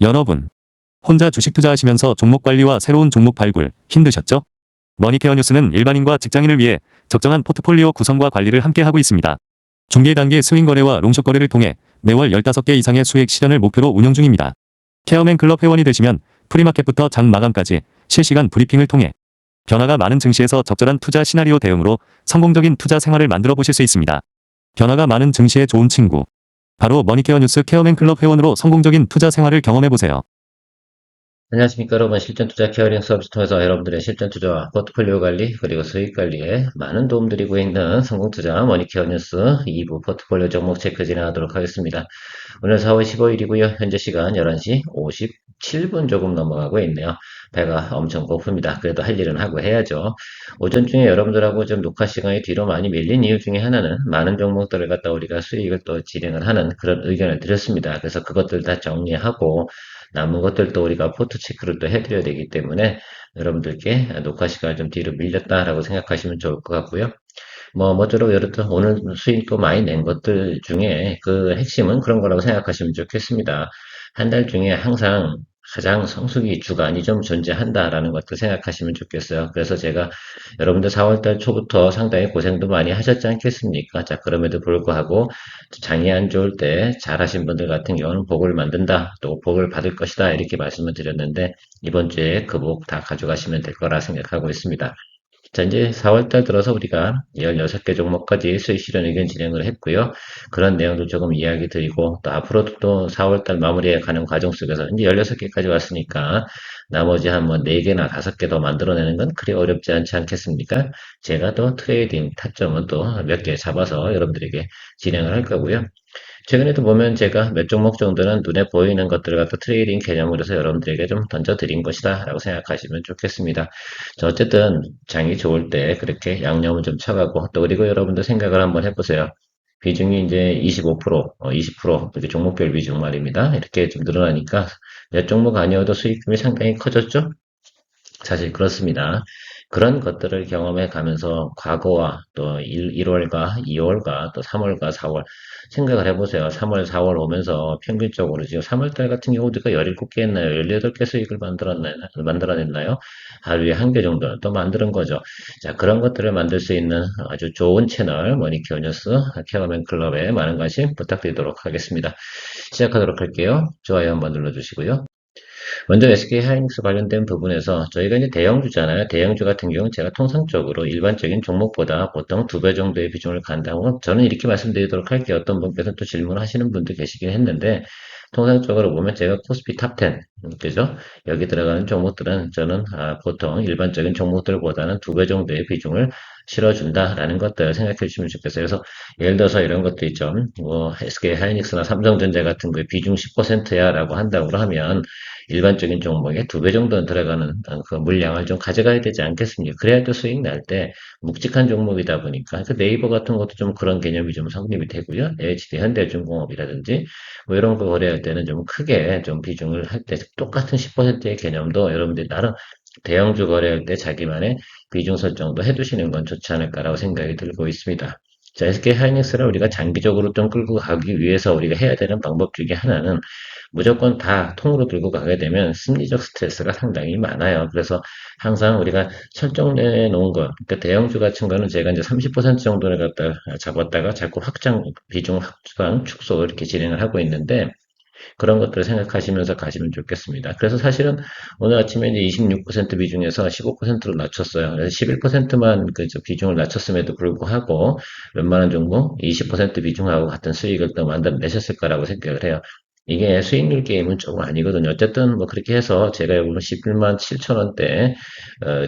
여러분, 혼자 주식 투자하시면서 종목 관리와 새로운 종목 발굴 힘드셨죠? 머니케어 뉴스는 일반인과 직장인을 위해 적정한 포트폴리오 구성과 관리를 함께 하고 있습니다. 중개 단계 스윙 거래와 롱숏 거래를 통해 매월 15개 이상의 수익 실현을 목표로 운영 중입니다. 케어맨 클럽 회원이 되시면 프리마켓부터 장 마감까지 실시간 브리핑을 통해 변화가 많은 증시에서 적절한 투자 시나리오 대응으로 성공적인 투자 생활을 만들어 보실 수 있습니다. 변화가 많은 증시의 좋은 친구. 바로 머니케어 뉴스 케어맨 클럽 회원으로 성공적인 투자 생활을 경험해 보세요. 안녕하십니까 여러분. 실전투자 케어링 서비스 통해서 여러분들의 실전투자와 포트폴리오 관리 그리고 수익 관리에 많은 도움 드리고 있는 성공투자 머니케어 뉴스 2부 포트폴리오 종목 체크 진행하도록 하겠습니다. 오늘 4월 15일이고요. 현재 시간 11시 57분 조금 넘어가고 있네요. 배가 엄청 고픕니다. 그래도 할 일은 하고 해야죠. 오전 중에 여러분들하고 좀 녹화 시간이 뒤로 많이 밀린 이유 중에 하나는 많은 종목들을 갖다 우리가 수익을 또 진행을 하는 그런 의견을 드렸습니다. 그래서 그것들 다 정리하고 남은 것들도 우리가 포트 체크를 또 해드려야 되기 때문에 여러분들께 녹화 시간을 좀 뒤로 밀렸다라고 생각하시면 좋을 것 같고요. 뭐쪼록 여튼 오늘 수익도 많이 낸 것들 중에 그 핵심은 그런 거라고 생각하시면 좋겠습니다. 한 달 중에 항상 가장 성수기 주간이 좀 존재한다라는 것도 생각하시면 좋겠어요. 그래서 제가 여러분들 4월달 초부터 상당히 고생도 많이 하셨지 않겠습니까? 자, 그럼에도 불구하고 장이 안 좋을 때 잘하신 분들 같은 경우는 복을 만든다, 또 복을 받을 것이다 이렇게 말씀을 드렸는데 이번 주에 그 복 다 가져가시면 될 거라 생각하고 있습니다. 자, 이제 4월달 들어서 우리가 16개 종목까지 수익 실현 의견 진행을 했고요. 그런 내용도 조금 이야기 드리고, 또 앞으로도 또 4월달 마무리해 가는 과정 속에서 이제 16개까지 왔으니까 나머지 한 뭐 4개나 5개 더 만들어내는 건 그리 어렵지 않지 않겠습니까? 제가 또 트레이딩 타점은 또 몇 개 잡아서 여러분들에게 진행을 할 거고요. 최근에도 보면 제가 몇 종목 정도는 눈에 보이는 것들을 갖다 트레이딩 개념으로 해서 여러분들에게 좀 던져드린 것이다 라고 생각하시면 좋겠습니다. 자, 어쨌든 장이 좋을 때 그렇게 양념을 좀 쳐가고 또 그리고 여러분들 생각을 한번 해보세요. 비중이 이제 25%, 20% 이렇게 종목별 비중 말입니다. 이렇게 좀 늘어나니까 몇 종목 아니어도 수익금이 상당히 커졌죠? 사실 그렇습니다. 그런 것들을 경험해 가면서 과거와 또 1월과 2월과 또 3월과 4월 생각을 해보세요. 3월, 4월 오면서 평균적으로 지금 3월달 같은 경우 우리가 17개 했나요? 18개 수익을 만들어냈나요? 하루에 한 개 정도는 또 만드는 거죠. 자, 그런 것들을 만들 수 있는 아주 좋은 채널 머니케어 뉴스 케어맨 클럽에 많은 관심 부탁드리도록 하겠습니다. 시작하도록 할게요. 좋아요 한번 눌러주시고요. 먼저 SK 하이닉스 관련된 부분에서 저희가 이제 대형주잖아요. 대형주 같은 경우는 제가 통상적으로 일반적인 종목보다 보통 2배 정도의 비중을 간다고 저는 이렇게 말씀드리도록 할게요. 어떤 분께서 또 질문하시는 분도 계시긴 했는데 통상적으로 보면 제가 코스피 탑10 그죠? 여기 들어가는 종목들은 저는 보통 일반적인 종목들보다는 2배 정도의 비중을 실어준다라는 것들 생각해 주시면 좋겠어요. 그래서 예를 들어서 이런 것도 있죠. 뭐 SK 하이닉스나 삼성전자 같은 거 비중 10%야 라고 한다고 하면 일반적인 종목에 2배 정도는 들어가는 그 물량을 좀 가져가야 되지 않겠습니까? 그래야 또 수익 날 때 묵직한 종목이다 보니까 그 네이버 같은 것도 좀 그런 개념이 좀 성립이 되고요. HD 현대중공업이라든지 뭐 이런 거 거래할 때는 좀 크게 좀 비중을 할 때 똑같은 10%의 개념도 여러분들이 나름 대형주 거래할 때 자기만의 비중 설정도 해두시는 건 좋지 않을까라고 생각이 들고 있습니다. 자, SK 하이닉스를 우리가 장기적으로 좀 끌고 가기 위해서 우리가 해야 되는 방법 중에 하나는 무조건 다 통으로 들고 가게 되면 심리적 스트레스가 상당히 많아요. 그래서 항상 우리가 설정해 놓은 것, 그러니까 대형주 같은 거는 제가 이제 30% 정도를 갖다 잡았다가 자꾸 비중 확장, 축소 이렇게 진행을 하고 있는데, 그런 것들을 생각하시면서 가시면 좋겠습니다. 그래서 사실은 오늘 아침에 이제 26% 비중에서 15%로 낮췄어요. 그래서 11%만 그 비중을 낮췄음에도 불구하고 웬만한 종목 20% 비중하고 같은 수익을 또 만들어내셨을 거라고 생각을 해요. 이게 수익률 게임은 조금 아니거든요. 어쨌든 뭐 그렇게 해서 제가 오늘 11만 7천 원대,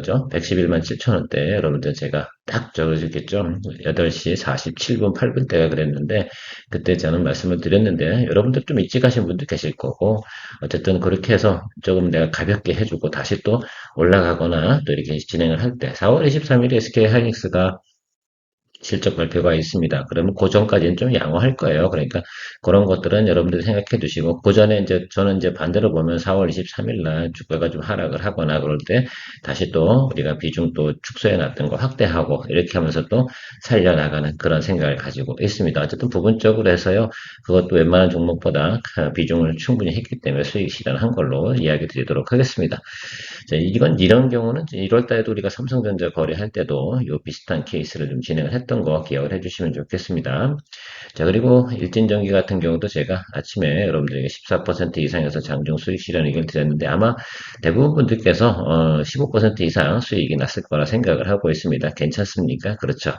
죠? 111만 7천 원대 여러분들 제가 딱 적어주겠죠. 8시 47분 8분대가 그랬는데 그때 저는 말씀을 드렸는데 여러분들 좀 일찍 하신 분도 계실 거고 어쨌든 그렇게 해서 조금 내가 가볍게 해주고 다시 또 올라가거나 또 이렇게 진행을 할 때 4월 23일에 SK 하이닉스가 실적 발표가 있습니다. 그러면 그 전까지는 좀 양호할 거예요. 그러니까 그런 것들은 여러분들이 생각해 두시고, 그 전에 이제 저는 이제 반대로 보면 4월 23일 날 주가가 좀 하락을 하거나 그럴 때 다시 또 우리가 비중 또 축소해 놨던 거 확대하고 이렇게 하면서 또 살려나가는 그런 생각을 가지고 있습니다. 어쨌든 부분적으로 해서요. 그것도 웬만한 종목보다 비중을 충분히 했기 때문에 수익 실현한 걸로 이야기 드리도록 하겠습니다. 자, 이런 경우는 1월 달에도 우리가 삼성전자 거래할 때도 요 비슷한 케이스를 좀 진행을 했던 거 기억을 해주시면 좋겠습니다. 자, 그리고 일진전기 같은 경우도 제가 아침에 여러분들에게 14% 이상에서 장중 수익 실현 의견을 드렸는데 아마 대부분 분들께서 15% 이상 수익이 났을 거라 생각을 하고 있습니다. 괜찮습니까? 그렇죠.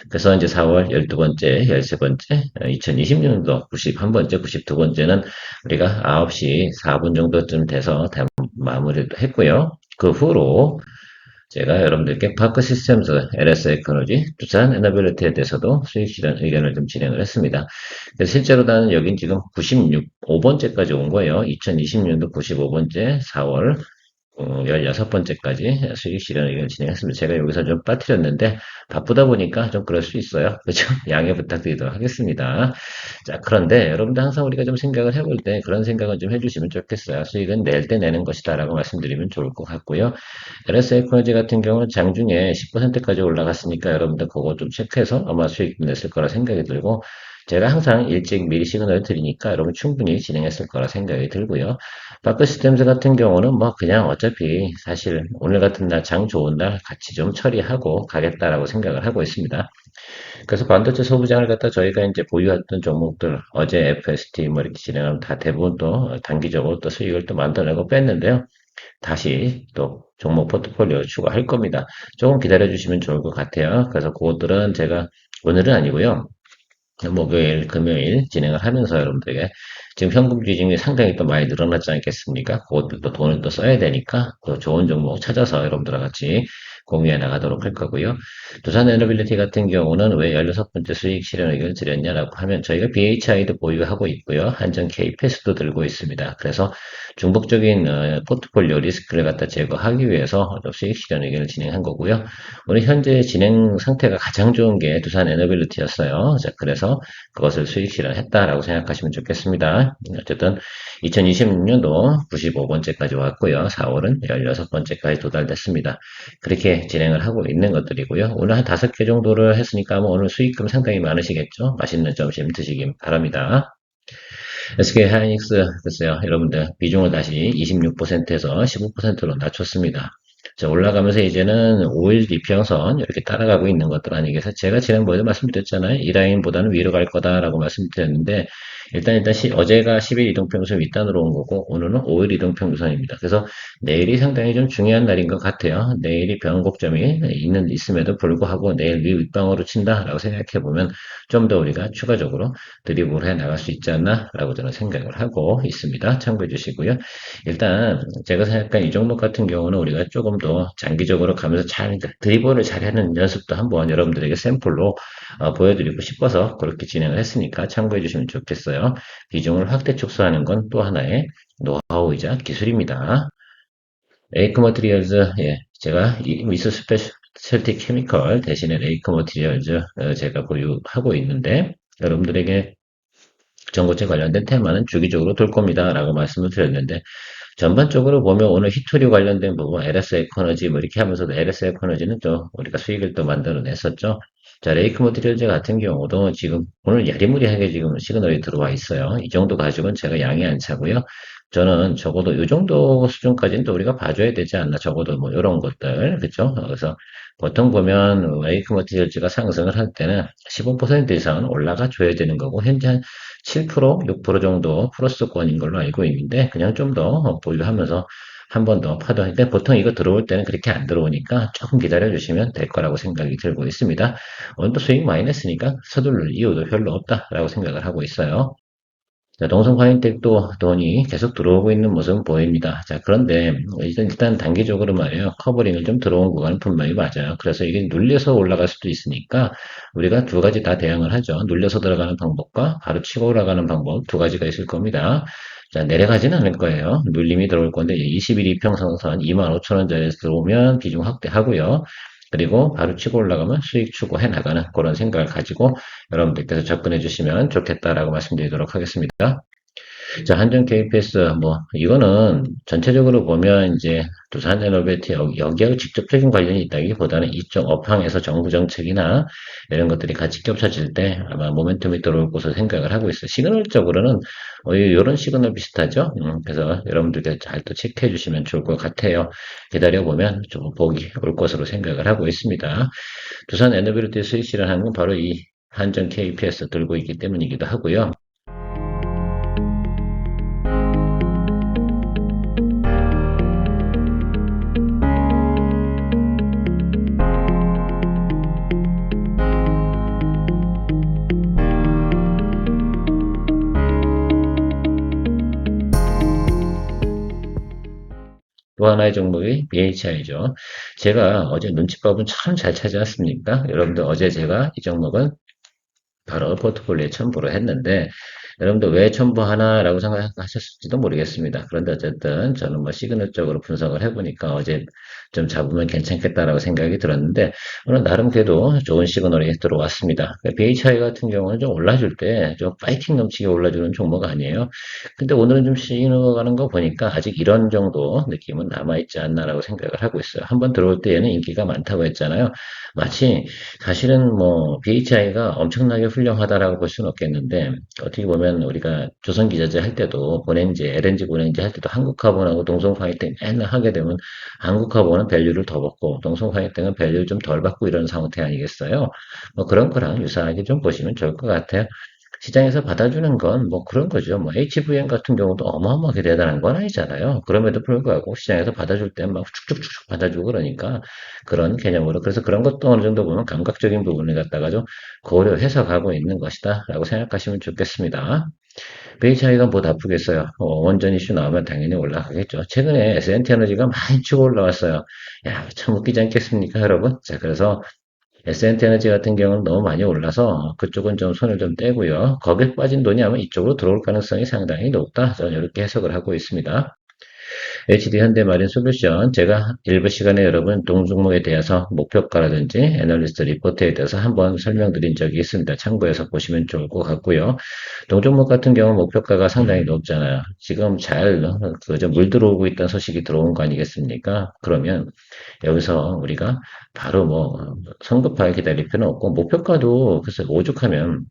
그래서 이제 4월 12번째, 13번째, 2020년도 91번째, 92번째는 우리가 9시 4분 정도쯤 돼서 마무리도 했고요. 그 후로 제가 여러분들께 파크 시스템즈, LS 에코노지, 두산 에너빌리티에 대해서도 수익 실현 의견을 좀 진행을 했습니다. 그래서 실제로 나는 여긴 지금 96번째까지 온 거예요. 2020년도 95번째 4월 16번째까지 수익 실현 의견을 진행했습니다. 제가 여기서 좀 빠뜨렸는데 바쁘다 보니까 좀 그럴 수 있어요. 그렇죠? 양해 부탁드리도록 하겠습니다. 자, 그런데 여러분들 항상 우리가 좀 생각을 해볼 때 그런 생각은 좀 해주시면 좋겠어요. 수익은 낼 때 내는 것이다 라고 말씀드리면 좋을 것 같고요. LS 에코노지 같은 경우는 장중에 10%까지 올라갔으니까 여러분들 그거 좀 체크해서 아마 수익 냈을 거라 생각이 들고 제가 항상 일찍 미리 시그널을 드리니까 여러분 충분히 진행했을 거라 생각이 들고요. 바크 시스템즈 같은 경우는 뭐 그냥 어차피 사실 오늘 같은 날 장 좋은 날 같이 좀 처리하고 가겠다라고 생각을 하고 있습니다. 그래서 반도체 소부장을 갖다 저희가 이제 보유했던 종목들 어제 FST 뭐 이렇게 진행하면 다 대부분 또 단기적으로 또 수익을 또 만들어내고 뺐는데요. 다시 또 종목 포트폴리오 추가할 겁니다. 조금 기다려 주시면 좋을 것 같아요. 그래서 그것들은 제가 오늘은 아니고요. 목요일, 금요일 진행을 하면서 여러분들에게 지금 현금 비중이 상당히 또 많이 늘어났지 않겠습니까? 그것들도 돈을 또 써야 되니까 또 좋은 종목 찾아서 여러분들과 같이 공유해 나가도록 할 거고요. 두산 에너빌리티 같은 경우는 왜 16번째 수익 실현 의견을 드렸냐라고 하면 저희가 BHI도 보유하고 있고요. 한전 K패스도 들고 있습니다. 그래서 중복적인 포트폴리오 리스크를 갖다 제거하기 위해서 수익 실현 의견을 진행한 거고요. 오늘 현재 진행 상태가 가장 좋은 게 두산 에너빌리티였어요. 자, 그래서 그것을 수익 실현했다라고 생각하시면 좋겠습니다. 어쨌든 2026년도 95번째까지 왔고요. 4월은 16번째까지 도달됐습니다. 그렇게 진행을 하고 있는 것들이고요. 오늘 한 5개 정도를 했으니까 아마 오늘 수익금 상당히 많으시겠죠? 맛있는 점심 드시기 바랍니다. SK 하이닉스 글쎄요. 여러분들 비중을 다시 26%에서 15%로 낮췄습니다. 자, 올라가면서 이제는 5일 이평선 이렇게 따라가고 있는 것들 아니겠어요? 제가 지난번에도 말씀드렸잖아요. 이 라인보다는 위로 갈 거다라고 말씀드렸는데 일단 어제가 10일 이동평균선 윗단으로 온 거고 오늘은 5일 이동평균선입니다. 그래서 내일이 상당히 좀 중요한 날인 것 같아요. 내일이 변곡점이 있음에도 불구하고 내일 위 윗방으로 친다라고 생각해 보면 좀 더 우리가 추가적으로 드리블 해 나갈 수 있지 않나라고 저는 생각을 하고 있습니다. 참고해 주시고요. 일단 제가 생각한 이 종목 같은 경우는 우리가 조금 더 장기적으로 가면서 잘 드리블을 잘 하는 연습도 한번 여러분들에게 샘플로 보여드리고 싶어서 그렇게 진행을 했으니까 참고해 주시면 좋겠어요. 비중을 확대 축소하는 건 또 하나의 노하우이자 기술입니다. 레이크 머티리얼즈, 예, 제가 미스 스페셜티 케미컬 대신에 레이크 머티리얼즈 제가 보유하고 있는데 여러분들에게 전고체 관련된 테마는 주기적으로 돌 겁니다. 라고 말씀을 드렸는데 전반적으로 보면 오늘 히토리 관련된 부분, LS 에코너지 뭐 이렇게 하면서도 LS 에코너지는 또 우리가 수익을 또 만들어냈었죠. 자, 레이크 모티리얼즈 같은 경우도 지금 오늘 야리무리하게 지금 시그널이 들어와 있어요. 이 정도 가지고는 제가 양이 안 차고요. 저는 적어도 이 정도 수준까지는 또 우리가 봐줘야 되지 않나. 적어도 뭐 이런 것들, 그쵸? 그래서 보통 보면 레이크 모티리얼즈가 상승을 할 때는 15% 이상은 올라가 줘야 되는 거고 현재 한 7%, 6% 정도 플러스권인 걸로 알고 있는데 그냥 좀 더 보유하면서 한 번 더 파동인데 보통 이거 들어올 때는 그렇게 안 들어오니까 조금 기다려 주시면 될 거라고 생각이 들고 있습니다. 오늘도 수익 많이 냈으니까 서둘러 이유도 별로 없다라고 생각을 하고 있어요. 자, 동성 화인텍도 돈이 계속 들어오고 있는 모습은 보입니다. 자, 그런데 일단 단기적으로 말이에요. 커버링을 좀 들어온 구간은 분명히 맞아요. 그래서 이게 눌려서 올라갈 수도 있으니까 우리가 두 가지 다 대응을 하죠. 눌려서 들어가는 방법과 바로 치고 올라가는 방법 두 가지가 있을 겁니다. 자, 내려가지는 않을 거예요. 눌림이 들어올 건데 21 이평선선 25,000원짜리에서 들어오면 비중 확대하고요. 그리고 바로 치고 올라가면 수익 추구해 나가는 그런 생각을 가지고 여러분들께서 접근해 주시면 좋겠다라고 말씀드리도록 하겠습니다. 자, 한전 KPS, 이거는 전체적으로 보면 이제 두산 에너베이트 여기하고 직접적인 관련이 있다기보다는 이쪽 업황에서 정부 정책이나 이런 것들이 같이 겹쳐질 때 아마 모멘텀이 들어올 것으로 생각을 하고 있어요. 시그널적으로는 이런 시그널 비슷하죠? 그래서 여러분들께 잘 또 체크해 주시면 좋을 것 같아요. 기다려보면 좀 복이 올 것으로 생각을 하고 있습니다. 두산 에너빌리티 수익 실현하는 건 바로 이 한전 KPS 들고 있기 때문이기도 하고요. 또 하나의 종목이 BHI죠. 제가 어제 눈치밥은 참 잘 차지 않습니까? 여러분들 어제 제가 이 종목은 바로 포트폴리오에 첨부를 했는데 여러분들 왜 첨부하나라고 생각하셨을지도 모르겠습니다. 그런데 어쨌든 저는 시그널적으로 분석을 해보니까 어제 좀 잡으면 괜찮겠다라고 생각이 들었는데 오늘 나름 그래도 좋은 시그널이 들어왔습니다. BHI 같은 경우는 좀 올라줄 때 좀 파이팅 넘치게 올라주는 종목 아니에요. 근데 오늘은 좀 시그널 거 보니까 아직 이런 정도 느낌은 남아있지 않나라고 생각을 하고 있어요. 한번 들어올 때에는 인기가 많다고 했잖아요. 마치 사실은 BHI가 엄청나게 훌륭하다라고 볼 수는 없겠는데, 어떻게 보면 우리가 조선기자재 할 때도 본행지, LNG 본행지 할 때도 한국화본하고 동성화이팅 맨날 하게 되면 한국화본은 밸류를 더 받고 동성화이팅은 밸류를 좀 덜 받고 이런 상태 아니겠어요? 그런 거랑 유사하게 좀 보시면 좋을 것 같아요. 시장에서 받아주는 건 그런 거죠. HVM 같은 경우도 어마어마하게 대단한 건 아니잖아요. 그럼에도 불구하고 시장에서 받아줄 때 막 축축축축 받아주고 그러니까 그런 개념으로. 그래서 그런 것도 어느 정도 보면 감각적인 부분을 갖다가 좀 고려해서 가고 있는 것이다. 라고 생각하시면 좋겠습니다. 베이차이가 뭐 나쁘겠어요. 원전 이슈 나오면 당연히 올라가겠죠. 최근에 SNT에너지가 많이 치고 올라왔어요. 야, 참 웃기지 않겠습니까, 여러분? 자, 그래서 SNT에너지 같은 경우는 너무 많이 올라서 그쪽은 좀 손을 좀 떼고요. 거기에 빠진 돈이 아마 이쪽으로 들어올 가능성이 상당히 높다. 저는 이렇게 해석을 하고 있습니다. HD 현대마린 솔루션 제가 일부 시간에 여러분 동종목에 대해서 목표가라든지 애널리스트 리포트에 대해서 한번 설명드린 적이 있습니다. 참고해서 보시면 좋을 것 같고요. 동종목 같은 경우 목표가가 상당히 높잖아요. 지금 잘 그저 물 들어오고 있다는 소식이 들어온 거 아니겠습니까? 그러면 여기서 우리가 바로 성급하게 기다릴 필요는 없고 목표가도 글쎄 오죽하면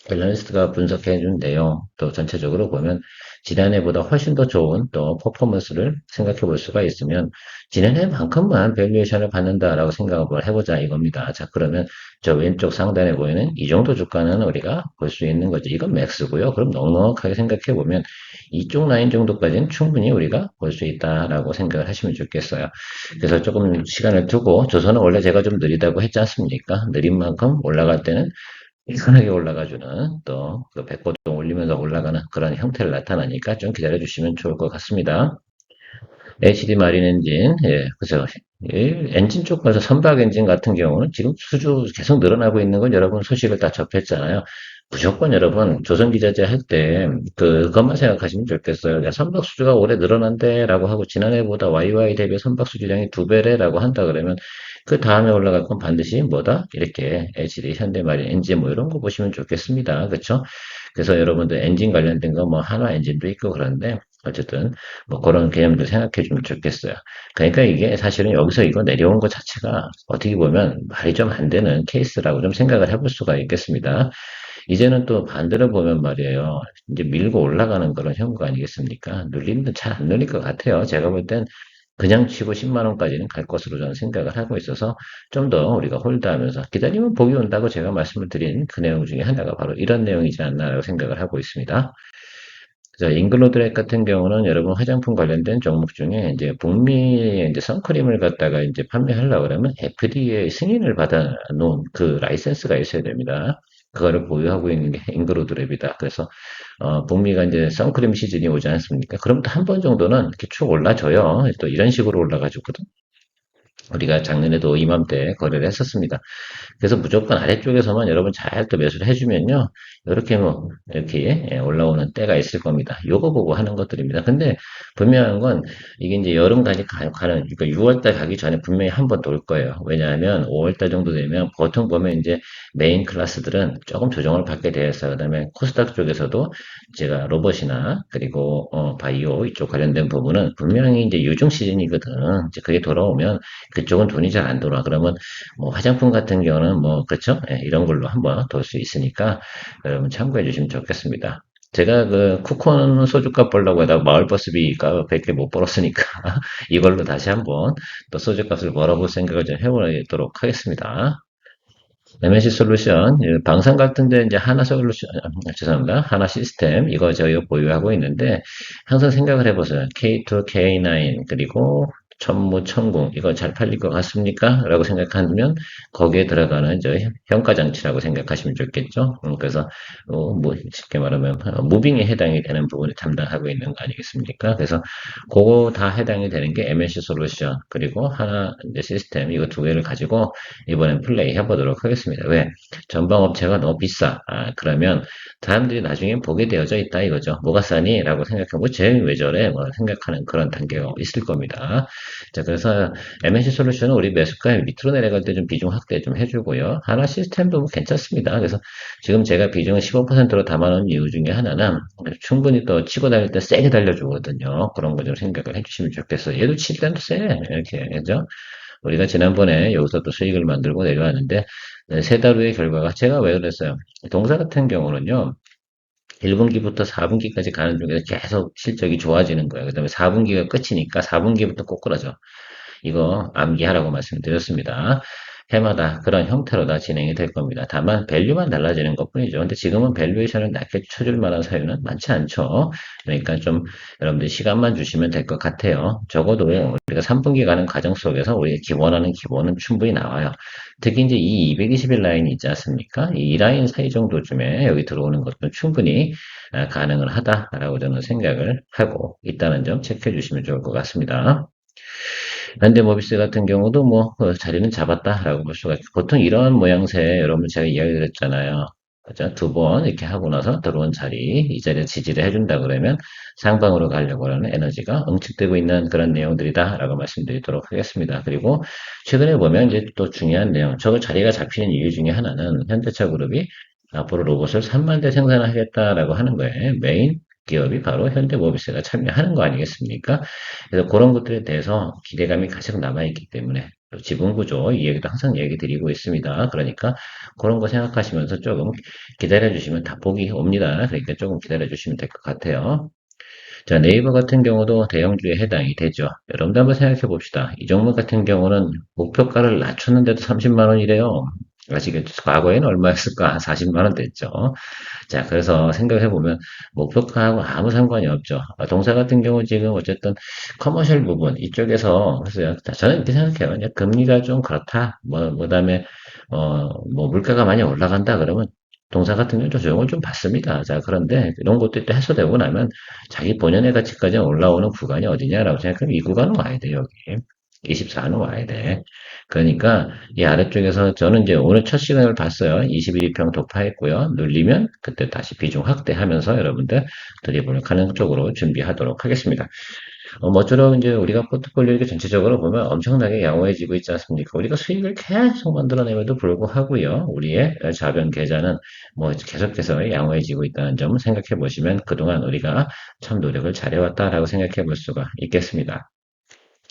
밸런스가 분석해 준 내용, 또 전체적으로 보면 지난해보다 훨씬 더 좋은 또 퍼포먼스를 생각해 볼 수가 있으면 지난해만큼만 밸류에이션을 받는다라고 생각을 해보자 이겁니다. 자, 그러면 저 왼쪽 상단에 보이는 이 정도 주가는 우리가 볼 수 있는 거죠. 이건 맥스고요. 그럼 넉넉하게 생각해 보면 이쪽 라인 정도까지는 충분히 우리가 볼 수 있다라고 생각을 하시면 좋겠어요. 그래서 조금 시간을 두고 조선은 원래 제가 좀 느리다고 했지 않습니까? 느린 만큼 올라갈 때는 일선하게 올라가주는 또그 백보동 올리면서 올라가는 그런 형태를 나타나니까 좀 기다려 주시면 좋을 것 같습니다. HD 마린 엔진, 예, 그래서 엔진 쪽 가서 선박 엔진 같은 경우는 지금 수주 계속 늘어나고 있는 건 여러분 소식을 다 접했잖아요. 무조건 여러분 조선기자재 할 때 그것만 생각하시면 좋겠어요. 야, 선박 수주가 올해 늘어난대라고 하고 지난해보다 YY 대비 선박 수주량이 2배래라고 한다 그러면 그 다음에 올라갈 건 반드시 뭐다? 이렇게 HD, 현대마린 엔진 이런 거 보시면 좋겠습니다. 그렇죠? 그래서 여러분들 엔진 관련된 거 한화 엔진도 있고 그런데 어쨌든 그런 개념들 생각해 주면 좋겠어요. 그러니까 이게 사실은 여기서 이거 내려온 것 자체가 어떻게 보면 말이 좀 안 되는 케이스라고 좀 생각을 해볼 수가 있겠습니다. 이제는 또 반대로 보면 말이에요. 이제 밀고 올라가는 그런 형국 아니겠습니까? 눌리면 잘 안 눌릴 것 같아요. 제가 볼 땐 그냥 치고 10만 원까지는 갈 것으로 저는 생각을 하고 있어서 좀 더 우리가 홀드하면서 기다리면 복이 온다고 제가 말씀을 드린 그 내용 중에 하나가 바로 이런 내용이지 않나라고 생각을 하고 있습니다. 자, 잉글로드렉 같은 경우는 여러분 화장품 관련된 종목 중에 이제 북미 이제 선크림을 갖다가 이제 판매하려고 그러면 FDA 승인을 받아 놓은 그 라이센스가 있어야 됩니다. 그거를 보유하고 있는 게 잉글로드랩이다. 그래서 북미가 이제 선크림 시즌이 오지 않습니까? 그럼 또 한 번 정도는 이렇게 쭉 올라줘요. 또 이런 식으로 올라가지거든. 우리가 작년에도 이맘때 거래를 했었습니다. 그래서 무조건 아래쪽에서만 여러분 잘 또 매수를 해주면요. 이렇게 뭐, 이렇게 올라오는 때가 있을 겁니다. 요거 보고 하는 것들입니다. 근데 분명한 건 이게 이제 여름까지 가는, 그러니까 6월달 가기 전에 분명히 한 번 돌 거예요. 왜냐하면 5월달 정도 되면 보통 보면 이제 메인 클래스들은 조금 조정을 받게 되어 있어요. 그 다음에 코스닥 쪽에서도 제가 로봇이나 그리고 바이오 이쪽 관련된 부분은 분명히 이제 유중 시즌이거든. 이제 그게 돌아오면 그쪽은 돈이 잘 안 돌아. 그러면 뭐 화장품 같은 경우는 뭐 그렇죠? 예, 이런 걸로 한번 돌 수 있으니까 여러분 참고해 주시면 좋겠습니다. 제가 그 쿠폰 소주값 벌려고 하다가 마을버스비가 100개 못 벌었으니까 이걸로 다시 한번 또 소주값을 벌어볼 생각을 좀 해보도록 하겠습니다. MNC 솔루션, 방산 같은 데 이제 하나 솔루션, 죄송합니다. 하나 시스템, 이거 저희가 보유하고 있는데, 항상 생각을 해보세요. K2, K9, 그리고 천무, 천궁, 이거 잘 팔릴 것 같습니까? 라고 생각하면, 거기에 들어가는 평가장치라고 생각하시면 좋겠죠. 그래서, 뭐, 쉽게 말하면, 무빙에 해당이 되는 부분을 담당하고 있는 거 아니겠습니까? 그래서, 그거 다 해당이 되는 게 MNC 솔루션, 그리고 하나 이제 시스템, 이거 두 개를 가지고, 이번엔 플레이 해보도록 하겠습니다. 왜? 전방업체가 너무 비싸. 그러면 사람들이 나중에 보게 되어져 있다 이거죠. 뭐가 싸니? 라고 생각하고, 쟤왜 저래? 뭐 생각하는 그런 단계가 있을 겁니다. 자, 그래서 MNC 솔루션은 우리 매수가 밑으로 내려갈 때 좀 비중 확대 좀 해주고요. 하나 시스템도 뭐 괜찮습니다. 그래서 지금 제가 비중을 15%로 담아놓은 이유 중에 하나는 충분히 또 치고 달릴 때 세게 달려주거든요. 그런 거 좀 생각을 해주시면 좋겠어요. 얘도 칠 때도 세. 이렇게, 그죠? 우리가 지난번에 여기서 또 수익을 만들고 내려왔는데, 세 달 후의 결과가 제가 왜 그랬어요? 동사 같은 경우는요, 1분기부터 4분기까지 가는 중에서 계속 실적이 좋아지는 거예요. 그 다음에 4분기가 끝이니까 4분기부터 꼬꾸라져. 이거 암기하라고 말씀드렸습니다. 해마다 그런 형태로 다 진행이 될 겁니다. 다만 밸류만 달라지는 것 뿐이죠. 근데 지금은 밸류에이션을 낮게 쳐줄 만한 사유는 많지 않죠. 그러니까 좀 여러분들 시간만 주시면 될 것 같아요. 적어도 우리가 3분기 가는 과정 속에서 우리가 기원하는 기본은 충분히 나와요. 특히 이제 이 220일 라인이 있지 않습니까? 이 라인 사이 정도쯤에 여기 들어오는 것도 충분히 가능을 하다라고 저는 생각을 하고 있다는 점 체크해 주시면 좋을 것 같습니다. 현대모비스 같은 경우도 뭐 자리는 잡았다라고 볼 수가 있고 보통 이러한 모양새 여러분 제가 이야기 드렸잖아요. 그죠? 두 번 이렇게 하고 나서 들어온 자리 이 자리에 지지를 해준다 그러면 상방으로 가려고 하는 에너지가 응축되고 있는 그런 내용들이다라고 말씀드리도록 하겠습니다. 그리고 최근에 보면 이제 또 중요한 내용 저거 자리가 잡히는 이유 중에 하나는 현대차 그룹이 앞으로 로봇을 3만 대 생산하겠다라고 하는 거예요. 메인 기업이 바로 현대모비스가 참여하는 거 아니겠습니까? 그래서 그런 것들에 대해서 기대감이 가장 남아있기 때문에 지분구조 이 얘기도 항상 얘기 드리고 있습니다. 그러니까 그런 거 생각하시면서 조금 기다려주시면 다 복이 옵니다. 그러니까 조금 기다려주시면 될 것 같아요. 자, 네이버 같은 경우도 대형주에 해당이 되죠. 여러분도 한번 생각해 봅시다. 이 종목 같은 경우는 목표가를 낮췄는데도 30만 원이래요. 아시겠죠? 과거에는 얼마였을까? 한 40만 원 됐죠. 자, 그래서 생각해 보면 목표가하고 아무 상관이 없죠. 동사 같은 경우 지금 어쨌든 커머셜 부분 이쪽에서 그래서 저는 이렇게 생각해요. 그냥 금리가 좀 그렇다. 그다음에 뭐 물가가 많이 올라간다 그러면 동사 같은 경우는 조정을 좀 받습니다. 자, 그런데 이런 것도 또 해소되고 나면 자기 본연의 가치까지 올라오는 구간이 어디냐라고 생각하면 이 구간은 와야 돼, 여기. 24는 와야 돼. 그러니까 이 아래쪽에서 저는 이제 오늘 첫 시간을 봤어요. 21평 돌파했고요. 눌리면 그때 다시 비중 확대하면서 여러분들 드리블을 가는 쪽으로 준비하도록 하겠습니다. 모쪼록 이제 우리가 포트폴리오 이렇게 전체적으로 보면 엄청나게 양호해지고 있지 않습니까? 우리가 수익을 계속 만들어내면도 불구하고요. 우리의 자변 계좌는 뭐 계속해서 양호해지고 있다는 점을 생각해 보시면 그동안 우리가 참 노력을 잘해왔다라고 생각해 볼 수가 있겠습니다.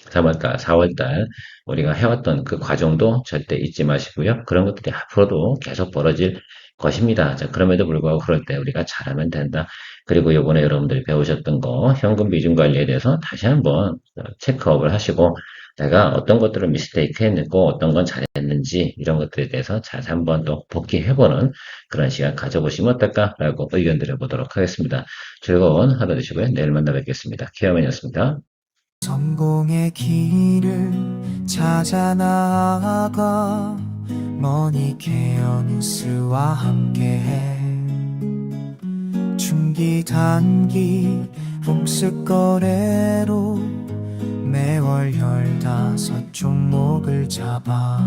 3월달, 4월달 우리가 해왔던 그 과정도 절대 잊지 마시고요. 그런 것들이 앞으로도 계속 벌어질 것입니다. 자, 그럼에도 불구하고 그럴 때 우리가 잘하면 된다. 그리고 요번에 여러분들이 배우셨던 거 현금 비중 관리에 대해서 다시 한번 체크업을 하시고 내가 어떤 것들을 미스테이크 했고 어떤 건 잘했는지 이런 것들에 대해서 잘 한번 또 복귀해보는 그런 시간 가져보시면 어떨까라고 의견 드려보도록 하겠습니다. 즐거운 하루 되시고요. 내일 만나 뵙겠습니다. 케어맨이었습니다. 성공의 길을 찾아 나아가 머니케어 뉴스와 함께해 중기 단기 봄쓱 거래로 매월 15종목을 잡아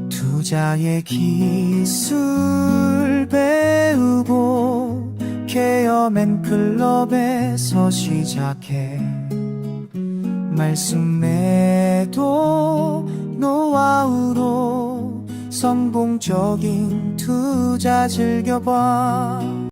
투자의 기술 배우고 케어맨 클럽에서 시작해 말씀 매도 노하우로 성공적인 투자 즐겨봐.